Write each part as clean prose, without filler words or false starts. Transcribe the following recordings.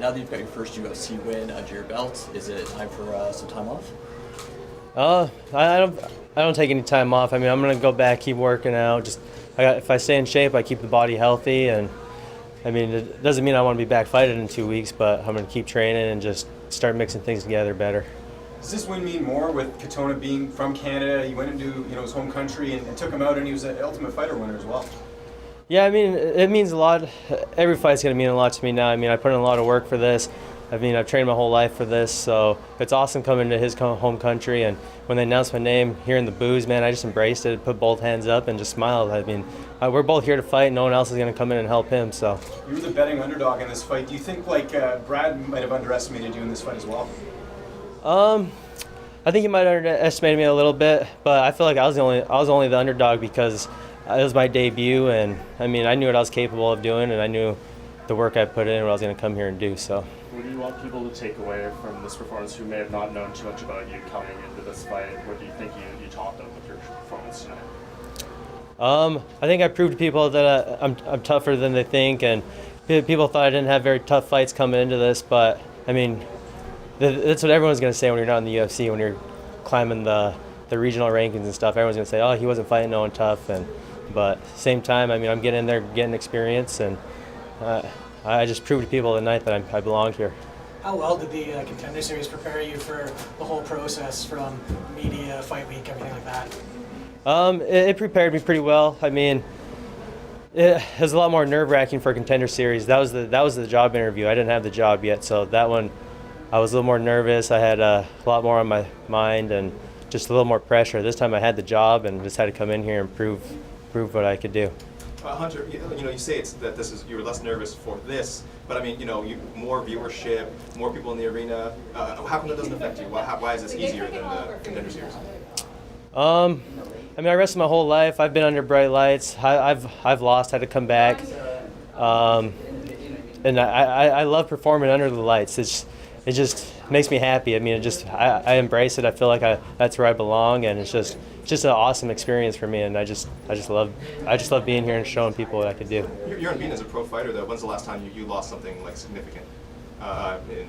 Now that you've got your first UFC win under your belt, is it time for some time off? I don't take any time off. I mean, I'm gonna go back, keep working out. If I stay in shape, I keep the body healthy, and I mean, it doesn't mean I want to be back fighting in 2 weeks, but I'm gonna keep training and just start mixing things together better. Does this win mean more with Katona being from Canada? He went into his home country and took him out, and he was an Ultimate Fighter winner as well. Yeah, I mean, it means a lot. Every fight's gonna mean a lot to me now. I mean, I put in a lot of work for this. I mean, I've trained my whole life for this, so it's awesome coming to his home country. And when they announced my name, hearing the boos, man, I just embraced it, put both hands up, and just smiled. I mean, we're both here to fight. No one else is going to come in and help him. So you were the betting underdog in this fight. Do you think Brad might have underestimated you in this fight as well? I think he might have underestimated me a little bit, but I feel like I was only the underdog because it was my debut, and I mean, I knew what I was capable of doing, and I knew the work I put in, what I was going to come here and do. So. What do you want people to take away from this performance who may have not known too much about you coming into this fight? What do you think you taught them with your performance tonight? I think I proved to people that I'm tougher than they think, and people thought I didn't have very tough fights coming into this, but I mean, that's what everyone's going to say when you're not in the UFC, when you're climbing the regional rankings and stuff. Everyone's going to say, oh, he wasn't fighting no one tough, but same time, I mean, I'm getting in there, getting experience, and I just proved to people tonight that I belonged here. How well did the Contender Series prepare you for the whole process, from media, fight week, everything like that? It prepared me pretty well. I mean, it was a lot more nerve-wracking for Contender Series. That was the job interview. I didn't have the job yet, so that one I was a little more nervous. I had a lot more on my mind and just a little more pressure. This time I had the job and just had to come in here and prove what I could do. Hunter, you say you were less nervous for this, but I mean, more viewership, more people in the arena. How come that doesn't affect you? Why is this easier than the Contender Series? I mean, I wrestled my whole life. I've been under bright lights. I've lost, had to come back, and I love performing under the lights. It just makes me happy. I mean, I embrace it. I feel like that's where I belong, and it's just an awesome experience for me. And I just love being here and showing people what I can do. You're unbeaten as a pro fighter, though. When's the last time you lost something like significant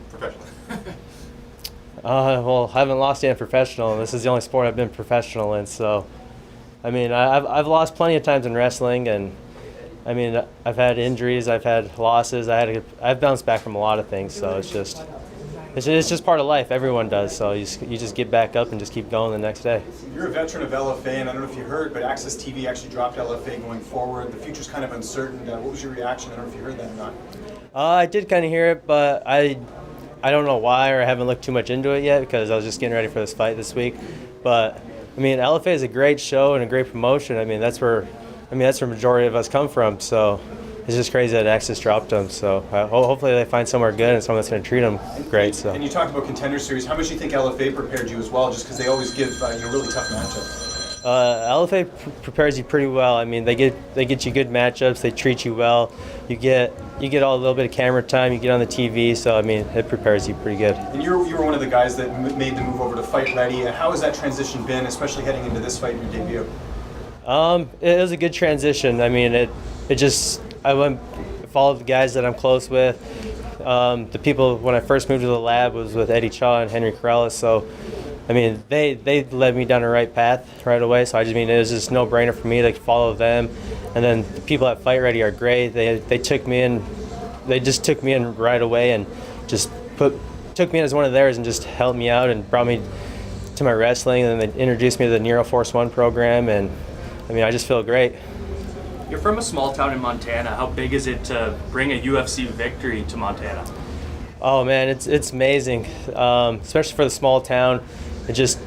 professionally? Well, I haven't lost yet in professional. This is the only sport I've been professional in. So, I mean, I've lost plenty of times in wrestling, and I mean, I've had injuries, I've had losses, I've bounced back from a lot of things. So it's just part of life. Everyone does. So you just get back up and just keep going the next day. You're a veteran of LFA, and I don't know if you heard, but Access TV actually dropped LFA going forward. The future's kind of uncertain. What was your reaction? I don't know if you heard that or not. I did kind of hear it, but I don't know why, or I haven't looked too much into it yet because I was just getting ready for this fight this week. But I mean, LFA is a great show and a great promotion. I mean, that's where the majority of us come from. So it's just crazy that Access dropped them. So hopefully they find somewhere good and someone that's going to treat them great. So. And you talked about Contender Series. How much do you think LFA prepared you as well? Just because they always give really tough matchups. LFA prepares you pretty well. I mean, they get you good matchups. They treat you well. You get a little bit of camera time. You get on the TV. So I mean, it prepares you pretty good. And you were one of the guys that made the move over to Fight Ready. How has that transition been, especially heading into this fight in your debut? It was a good transition. I mean, I followed the guys that I'm close with. The people when I first moved to the lab was with Eddie Chaw and Henry Corrales. So, I mean, they led me down the right path right away. So it was just no brainer for me to follow them. And then the people at Fight Ready are great. They took me in. They just took me in right away and just took me in as one of theirs and just helped me out and brought me to my wrestling. And then they introduced me to the Nero Force One program. And I mean, I just feel great. You're from a small town in Montana. How big is it to bring a UFC victory to Montana? Oh man, it's amazing, especially for the small town. It just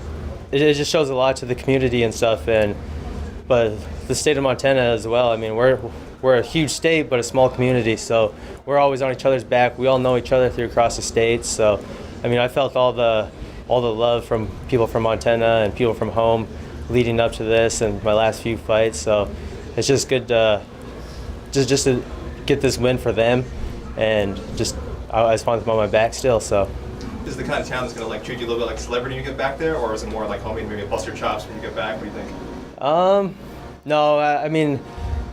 shows a lot to the community and stuff. But the state of Montana as well. I mean, we're a huge state, but a small community. So we're always on each other's back. We all know each other across the states. So, I mean, I felt all the love from people from Montana and people from home leading up to this and my last few fights. So it's just good to just to get this win for them, and I just want them on my back still. So. Is it the kind of town that's going to treat you a little bit like a celebrity when you get back there, or is it more like homie, maybe bust your chops when you get back? What do you think? No, I mean,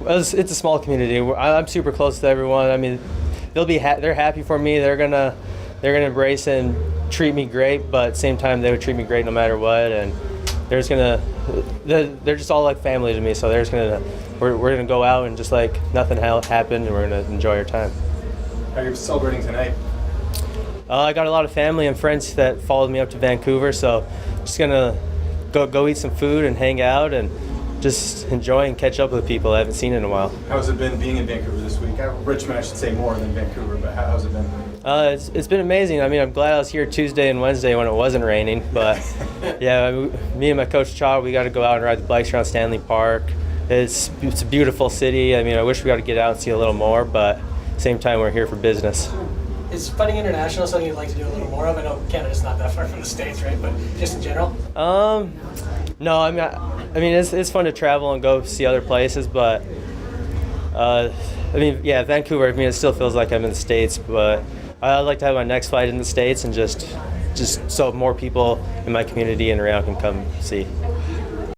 it's a small community. I'm super close to everyone. I mean, they're happy for me. They're gonna embrace and treat me great, but at the same time they would treat me great no matter what. And they're just all like family to me. So we're gonna go out and just like nothing happened, and we're gonna enjoy our time. How are you celebrating tonight? I got a lot of family and friends that followed me up to Vancouver, so just gonna go eat some food and hang out and just enjoy and catch up with people I haven't seen in a while. How's it been being in Vancouver this week? Richmond, I should say more than Vancouver, but how's it been? It's been amazing. I mean, I'm glad I was here Tuesday and Wednesday when it wasn't raining, but yeah, me and my coach Chad, we got to go out and ride the bikes around Stanley Park. It's a beautiful city. I mean, I wish we got to get out and see a little more, but at the same time, we're here for business. Is fighting international something you'd like to do a little more of? I know Canada's not that far from the States, right? But just in general? No, I mean, it's fun to travel and go see other places, but I mean, yeah, Vancouver. I mean, it still feels like I'm in the States, but I'd like to have my next fight in the States and just so more people in my community and around can come see.